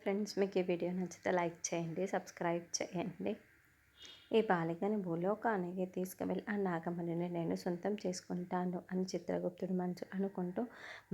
Friends, మీకు ఈ video నచ్చితే లైక్ చేయండి, సబ్స్క్రైబ్ చేయండి. ఈ బాలికని భూలోకానికి తీసుకువెళ్ళి ఆ నాగమణిని నేను సొంతం చేసుకుంటాను అని చిత్రగుప్తుడు మనసు అనుకుంటూ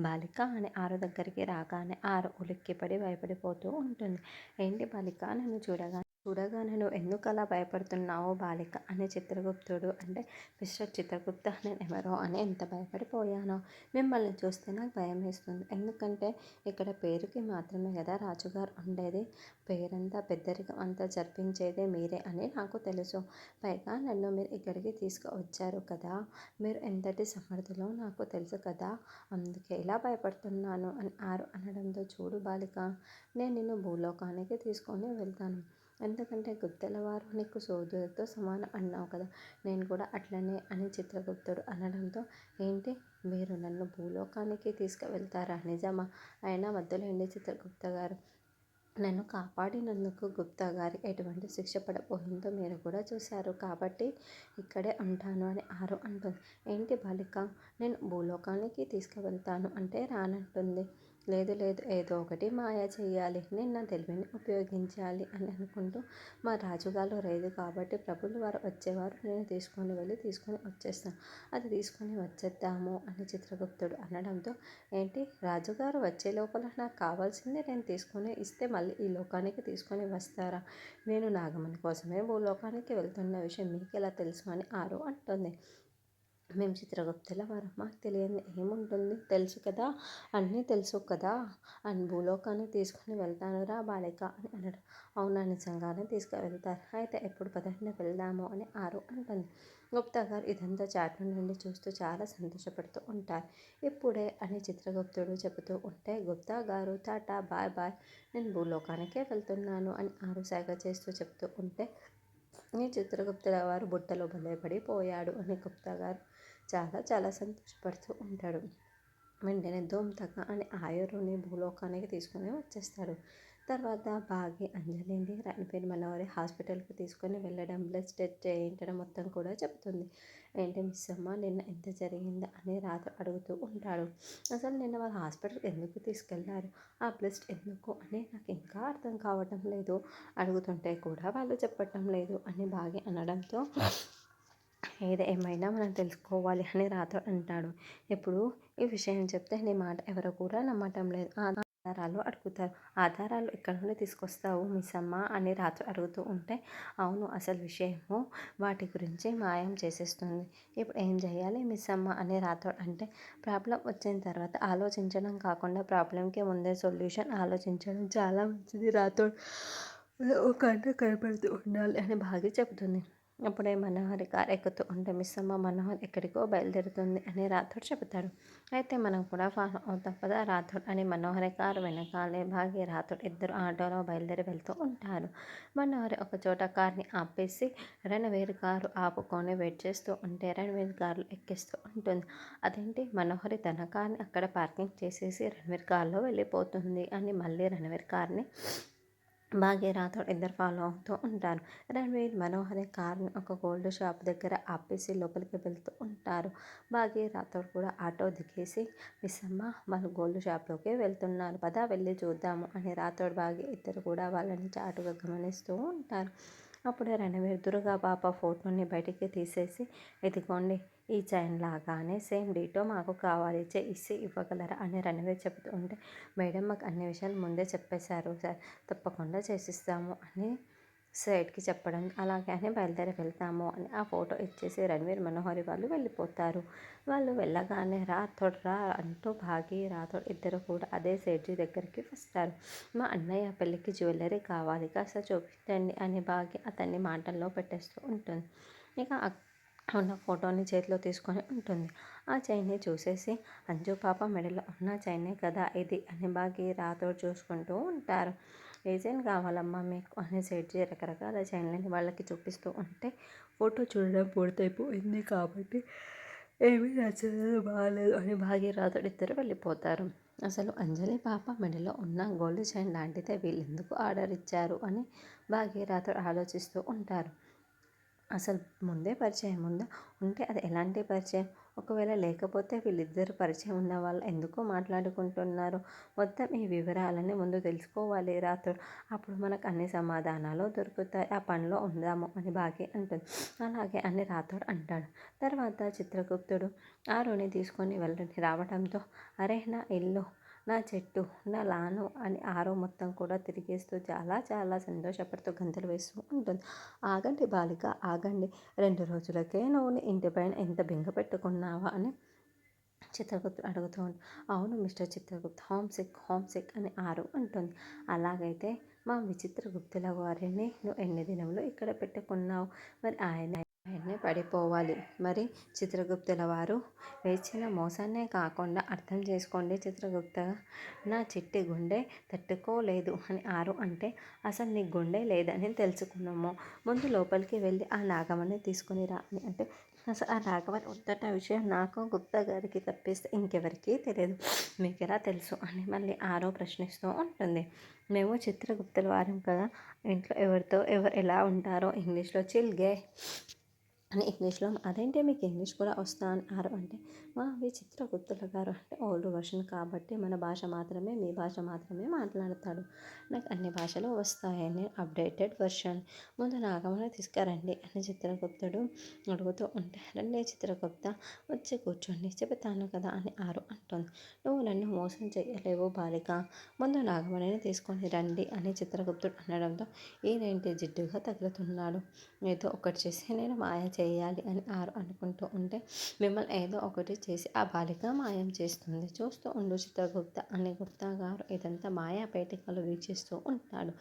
బాలిక అని ఆరు దగ్గరికి రాగానే ఆరు ఉలిక్కిపడి భయపడిపోతూ ఉంటుంది. ఏంటి బాలిక, నన్ను చూడగానే నువ్వు ఎందుకు అలా భయపడుతున్నావు బాలిక అని చిత్రగుప్తుడు అంటే మిస్టర్ చిత్రగుప్త నేను ఎవరో అని ఎంత భయపడిపోయానో. మిమ్మల్ని చూస్తే నాకు భయం వేస్తుంది. ఎందుకంటే ఇక్కడ పేరుకి మాత్రమే కదా రాజుగారు ఉండేది. పేరంతా పెద్దరికం అంతా జరిపించేదే మీరే అని నాకు తెలుసు. పైగా నన్ను మీరు ఇక్కడికి తీసుకువచ్చారు కదా, మీరు ఎంతటి సమర్థులో నాకు తెలుసు కదా, అందుకే ఇలా భయపడుతున్నాను అని ఆరు అనడంతో, చూడు బాలిక, నేను నిన్ను భూలోకానికి తీసుకొని వెళ్తాను. ఎందుకంటే గుప్తల వారు నీకు సోదరుడితో సమానం అన్నావు కదా, నేను కూడా అట్లనే అని చిత్రగుప్తుడు అనడంతో, ఏంటి మీరు నన్ను భూలోకానికి తీసుకువెళ్తారా, నిజమా? అయినా వద్దులేండి చిత్రగుప్త గారు, నన్ను కాపాడినందుకు గుప్తా గారి ఎటువంటి శిక్ష పడబోయిందో మీరు కూడా చూశారు కాబట్టి ఇక్కడే ఉంటాను అని ఆరు అంటుంది. ఏంటి బాలిక, నేను భూలోకానికి తీసుకువెళ్తాను అంటే రానంటుంది. లేదు లేదు, ఏదో ఒకటి మాయ చేయాలి, నేను నా తెలివిని ఉపయోగించాలి అని అనుకుంటూ మా రాజుగారు లేదు కాబట్టి ప్రభులు వారు వచ్చేవారు, నేను తీసుకొని వచ్చేస్తాను, అది తీసుకొని వచ్చేద్దాము అని చిత్రగుప్తుడు అనడంతో, ఏంటి రాజుగారు వచ్చే లోపల నాకు కావాల్సిందే నేను తీసుకొని ఇస్తే మళ్ళీ ఈ లోకానికి తీసుకొని వస్తారా? నేను నాగమణి కోసమే భూలోకానికి వెళ్తున్న విషయం మీకు ఎలా తెలుసు అని ఆరు అంటుంది. మేము చిత్రగుప్తుల వారు, మాకు తెలియని ఏముంటుంది, తెలుసు కదా, అన్నీ తెలుసు కదా అని భూలోకాన్ని తీసుకుని వెళ్తానురా బాలిక అని అనడం. అవునా, నిజంగానే తీసుకువెళ్తారు, అయితే ఎప్పుడు పదండి వెళ్దాము అని ఆరు అంటుంది. గుప్తా గారు ఇదంతా చాటు నుండి చూస్తూ చాలా సంతోషపడుతూ ఉంటారు. ఇప్పుడే అని చిత్రగుప్తుడు చెబుతూ ఉంటే, గుప్తా గారు టాటా బాయ్ బాయ్, నేను భూలోకానికే వెళ్తున్నాను అని ఆరు శాఖ చేస్తూ చెప్తూ ఉంటే, ఈ చిత్రగుప్తుల వారు బుట్టలో భయపడిపోయాడు అని గుప్తా గారు చాలా చాలా సంతోషపడుతూ ఉంటాడు. వెంటనే ధూమ్తక అని ఆయురుని భూలోకానికి తీసుకొని వచ్చేస్తాడు. తర్వాత బాగి అంజలిని రణబీర్ మనోహరి హాస్పిటల్కి తీసుకొని వెళ్ళడం, బ్లడ్ టెస్ట్ చేయించడం మొత్తం కూడా చెబుతుంది. ఏంటి మిస్ అమ్మ, నిన్న ఎంత జరిగిందా అని రాత్రి అడుగుతూ ఉంటాడు. అసలు నిన్న వాళ్ళు హాస్పిటల్కి ఎందుకు తీసుకెళ్లారు, ఆ బ్లడ్ ఎందుకు అని నాకు ఇంకా అర్థం కావటం లేదు, అడుగుతుంటే కూడా వాళ్ళు చెప్పటం లేదు అని బాగి అనడంతో, ఏమైనా మనం తెలుసుకోవాలి అని రాథోడ్ అంటాడు. ఇప్పుడు ఈ విషయం చెప్తే నీ మాట ఎవరు కూడా నమ్మటం లేదు, ఆధారాలు అడుగుతారు. ఆధారాలు ఎక్కడి నుండి తీసుకొస్తావు మిస్ అమ్మ అని రాథోడ్ అడుగుతూ ఉంటే, అవును, అసలు విషయము వాటి గురించి మాయం చేసేస్తుంది. ఇప్పుడు ఏం చేయాలి మిస్ అమ్మ అని రాథోడ్ అంటే, ప్రాబ్లం వచ్చిన తర్వాత ఆలోచించడం కాకుండా ప్రాబ్లంకి ముందే సొల్యూషన్ ఆలోచించడం చాలా మంచిది రాథోడ్, ఒక గంట కనపడుతూ ఉండాలి అని బాగా చెబుతుంది. అప్పుడే మనోహరి కారు ఎక్కుతూ ఉంటే, మిస్ అమ్మ, మనోహర్ ఎక్కడికో బయలుదేరుతుంది అని రాథోడ్ చెబుతాడు. అయితే మనం కూడా ఫాలో అవుతాం పదా రాథోడ్ అని మనోహరి కారు వెనకాలే భాగ్య రాథోడ్ ఇద్దరు ఆటోలో బయలుదేరి వెళ్తూ ఉంటారు. మనోహరి ఒక చోట కార్ని ఆపేసి రణవీర్ కారు ఆపుకొని వెయిట్ చేస్తూ ఉంటే, రణవీర్ కారులో ఎక్కిస్తూ ఉంటుంది. అదేంటి, మనోహరి తన కార్ని అక్కడ పార్కింగ్ చేసేసి రణవీర్ కారులో వెళ్ళిపోతుంది అని మళ్ళీ రణవీర్ కార్ని భాగ్య రాథోడ్ ఇద్దరు ఫాలో అవుతూ ఉంటారు. రణవీర్ మనోహరి కార్ని ఒక గోల్డ్ షాప్ దగ్గర ఆపేసి లోపలికి వెళ్తూ ఉంటారు. భాగ్య రాథోడ్ కూడా ఆటో దిగేసి, మిస్ అమ్మ, వాళ్ళు గోల్డ్ షాప్లోకి వెళ్తున్నారు పదా, వెళ్ళి చూద్దాము అని రాథోడ్ భాగ్య ఇద్దరు కూడా వాళ్ళని చాటుగా గమనిస్తూ ఉంటారు. అప్పుడే రణవీర్ దుర్గా పాప ఫోటోని బయటికి తీసేసి, ఇదిగోండి, ఈ చైన్ లాగానే సేమ్ డీటో మాకు కావాలి, చేసి ఇవ్వగలరా అని రణవీర్ చెబుతూ ఉంటే, మేడం మాకు అన్ని విషయాలు ముందే చెప్పేశారు సార్, తప్పకుండా చేసిస్తాము అని సైడ్కి చెప్పడం, అలాగే అని బయలుదేరి వెళ్తాము అని ఆ ఫోటో ఇచ్చేసి రణవీర్ మనోహరి వాళ్ళు వెళ్ళిపోతారు. వాళ్ళు వెళ్ళగానే రాథోడ్ రా అంటూ భాగి రాథోడ్ ఇద్దరు కూడా అదే సేట్జీ దగ్గరికి వస్తారు. మా అన్నయ్య పెళ్ళికి జ్యువెలరీ కావాలి, కాస్త చూపించండి అని భాగి అతన్ని మాటల్లో పెట్టేస్తూ ఉంటుంది. ఇక ఉన్న ఫోటోని చేతిలో తీసుకొని ఉంటుంది. ఆ చైన్ని చూసేసి, అంజు పాప మెడలో ఉన్న చైనే కదా ఇది అని బాగి రాథోడ్ చూసుకుంటూ ఉంటారు. ఏ చైన్ కావాలమ్మా మీకు అని సేట్జీ రకరకాల చైన్లని వాళ్ళకి చూపిస్తూ ఉంటే, ఫోటో చూడడం పూర్తయిపోయింది కాబట్టి ఏమీ నచ్చలేదు, బాగాలేదు అని భాగ్య రాథోడ్ ఇద్దరు వెళ్ళిపోతారు. అసలు అంజలి పాప మెడలో ఉన్న గోల్డ్ చైన్ లాంటిదే వీళ్ళెందుకు ఆర్డర్ ఇచ్చారు అని భాగ్య రాథోడ్ ఆలోచిస్తూ ఉంటారు. అసలు ముందే పరిచయం ఉందా, ఉంటే అది ఎలాంటి పరిచయం, ఒకవేళ లేకపోతే వీళ్ళిద్దరు పరిచయం ఉన్న వాళ్ళు ఎందుకో మాట్లాడుకుంటున్నారు? మొత్తం ఈ వివరాలని ముందు తెలుసుకోవాలి రాత్రులు. అప్పుడు మనకు అన్ని సమాధానాలు దొరుకుతాయి. ఆ పనిలో ఉందాము అని భాగ్య అంటుంది. అలాగే అని రాథోడ్ అంటాడు. తర్వాత చిత్రగుప్తుడు ఆరుని తీసుకొని రావడంతో అరే నా ఇల్లు, నా చెట్టు, నా లాను అని ఆరో మొత్తం కూడా తిరిగేస్తూ చాలా చాలా సంతోషపడుతూ గంతులు వేస్తూ ఉంటుంది. ఆగండి బాలిక, ఆగండి. 2 రోజులకే నువ్వు నీ ఇంటిపైన ఎంత బెంగ పెట్టుకున్నావా అని చిత్రగుప్తుడు అడుగుతూ ఉంటాడు. అవును మిస్టర్ చిత్రగుప్త, హోమ్ సిక్ అని ఆరు అంటుంది. అలాగైతే మా విచిత్రగుప్తుల వారిని నువ్వు ఎన్ని దినములు ఇక్కడ పెట్టుకున్నావు? మరి ఆయనే పడిపోవాలి. మరి చిత్రగుప్తుల వారు వేసిన మోసాన్నే కాకుండా అర్థం చేసుకోండి చిత్రగుప్త, నా చిట్టి గుండె తట్టుకోలేదు అని ఆరు అంటే అసలు నీ గుండె లేదని తెలుసుకున్నాము. ముందు లోపలికి వెళ్ళి ఆ నాగమని తీసుకుని రా అని అంటే అసలు ఆ నాగమని ఉందన్న విషయం నాకు గుప్తా గారికి తప్పిస్తే ఇంకెవరికీ తెలియదు, మీకెలా తెలుసు అని మళ్ళీ ఆరో ప్రశ్నిస్తూ ఉంటుంది. మేము చిత్రగుప్తుల వారం కదా, ఇంట్లో ఎవరితో ఎవరు ఎలా ఉంటారో ఇంగ్లీష్లో చిల్గే అని ఇంగ్లీష్లో, అదేంటి మీకు ఇంగ్లీష్ కూడా వస్తా అని ఆరు అంటే మా విచిత్రగుప్తుల గారు అంటే ఓల్డ్ వర్షన్ కాబట్టి మన భాష మాత్రమే, మీ భాష మాత్రమే మాట్లాడతాడు. నాకు అన్ని భాషలు వస్తాయని అప్డేటెడ్ వర్షన్. ముందు నాగమని తీసుకురండి అని చిత్రగుప్తుడు అడుగుతూ ఉంటే రండి చిత్రగుప్త, వచ్చి కూర్చోండి చెబుతాను కదా అని ఆరు అంటుంది. నువ్వు నన్ను మోసం చేయలేవు బాలిక, ముందు నాగమణిని తీసుకొని రండి అని చిత్రగుప్తుడు అనడంతో ఈయనేంటి జిడ్డుగా తగులుతున్నాడు, ఏదో ఒకటి చేసి నేను మాయ చేయాలి అని ఆరు అనుకుంటూ ఉంటే మిమ్మల్ని ఏదో ఒకటి చేసి ఆ బాలిక మాయం చేస్తుంది, చూస్తూ ఉండు చిత్రగుప్త అని గుప్తా గారు ఇదంతా మాయా పేటికలు వీక్షిస్తూ ఉంటాడు.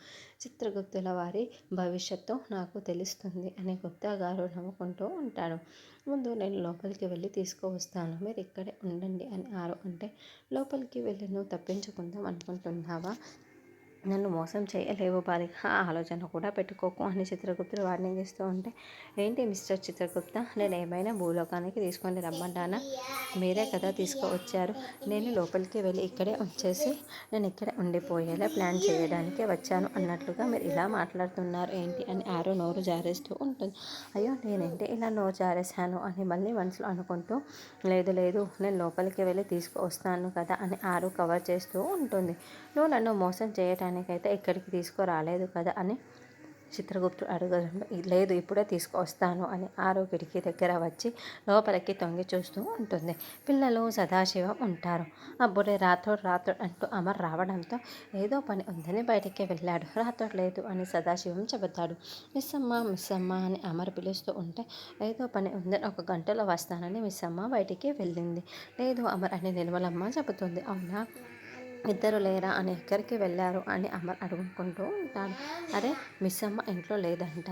చిత్రగుప్తుల వారి భవిష్యత్తు నాకు తెలుస్తుంది అని గుప్తా గారు నవ్వుకుంటూ ఉంటాడు. ముందు నేను లోపలికి వెళ్ళి తీసుకువస్తాను, మీరు ఇక్కడే ఉండండి అని ఆరు అంటే లోపలికి వెళ్ళి నువ్వు తప్పించుకుందాం అనుకుంటున్నావా? నన్ను మోసం చేయలేవు బాలిక, ఆ ఆలోచన కూడా పెట్టుకోకు అని చిత్రగుప్తుడు వార్నింగ్ ఇస్తూ ఉంటే ఏంటి మిస్టర్ చిత్రగుప్త, నేను ఏమైనా భూలోకానికి తీసుకొని రమ్మంటానా? మీరే కదా తీసుకువచ్చారు. నేను లోపలికి వెళ్ళి ఇక్కడే వచ్చేసి నేను ఇక్కడే ఉండిపోయేలా ప్లాన్ చేయడానికి వచ్చాను అన్నట్లుగా మీరు ఇలా మాట్లాడుతున్నారు ఏంటి అని ఆరో నోరు జారేస్తూ ఉంటుంది. అయ్యో నేనేంటి ఇలా నోరు జారేశాను అని మళ్ళీ మనసులో అనుకుంటూ లేదు నేను లోపలికి వెళ్ళి తీసుకువస్తాను కదా అని ఆరు కవర్ చేస్తూ ఉంటుంది. నువ్వు నన్ను మోసం చేయటానికైతే ఇక్కడికి తీసుకురాలేదు కదా అని చిత్రగుప్తుడు అడగడంలో లేదు ఇప్పుడే తీసుకువస్తాను అని ఆరో కిటికీ దగ్గర వచ్చి లోపలికి తొంగి చూస్తూ ఉంటుంది. పిల్లలు సదాశివం ఉంటారు. అప్పుడే రాథోడ్ అంటూ అమర్ రావడంతో ఏదో పని ఉందని బయటికి వెళ్ళాడు. రాథోడ్ లేదు అని సదాశివం చెబుతాడు. మిస్ అమ్మ అని అమర్ పిలుస్తూ ఉంటే ఏదో పని ఉందని 1 గంటలో వస్తానని మిస్ అమ్మ బయటికి వెళ్ళింది. లేదు అమర్ అని నిర్మలమ్మ చెబుతుంది. అవునా, ఇద్దరు లేరా అని ఎక్కడికి వెళ్ళారు అని అమర్ అడుగుకుంటూ ఉంటాడు. అరే మిస్ అమ్మ ఇంట్లో లేదంట,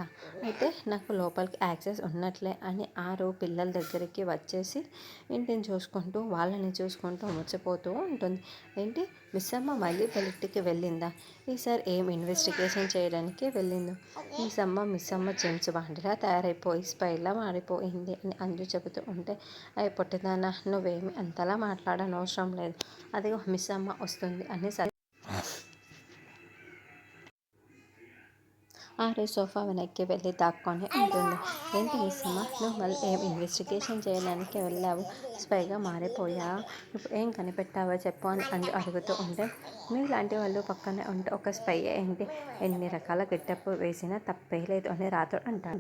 అయితే నాకు లోపలికి యాక్సెస్ ఉన్నట్లే అని ఆరు పిల్లల దగ్గరికి వచ్చేసి ఇంటిని చూసుకుంటూ వాళ్ళని చూసుకుంటూ ముచ్చిపోతూ ఉంటుంది. ఏంటి మిస్ అమ్మ మళ్ళీ బయటికి వెళ్ళిందా? ఈసారి ఏం ఇన్వెస్టిగేషన్ చేయడానికి వెళ్ళిందో? మిస్ అమ్మ జేమ్స్ బాండ్లా తయారైపోయి స్పైలా మారిపోయింది అని అంజు చెబుతూ ఉంటే అవి పొట్టిదానా, నువ్వేమి అంతలా మాట్లాడనవసరం లేదు, అదిగో మిస్ అమ్మ వస్తుంది అని ఆరు సోఫా వెనక్కి వెళ్ళి దాక్కొని ఉంటుంది. ఏంటి మిస్ అమ్మ, నువ్వు మళ్ళీ ఏం ఇన్వెస్టిగేషన్ చేయడానికి వెళ్ళావు? స్పైగా మారిపోయా, ఇప్పుడు ఏం కనిపెట్టావో చెప్పు అని అంజు అడుగుతూ ఉంటే మీలాంటి వాళ్ళు పక్కనే ఉంటే ఒక స్పై ఏంటి, ఎన్ని రకాల గెటప్ వేసినా తప్పే లేదు అని రాథోడ్ అంటాడు.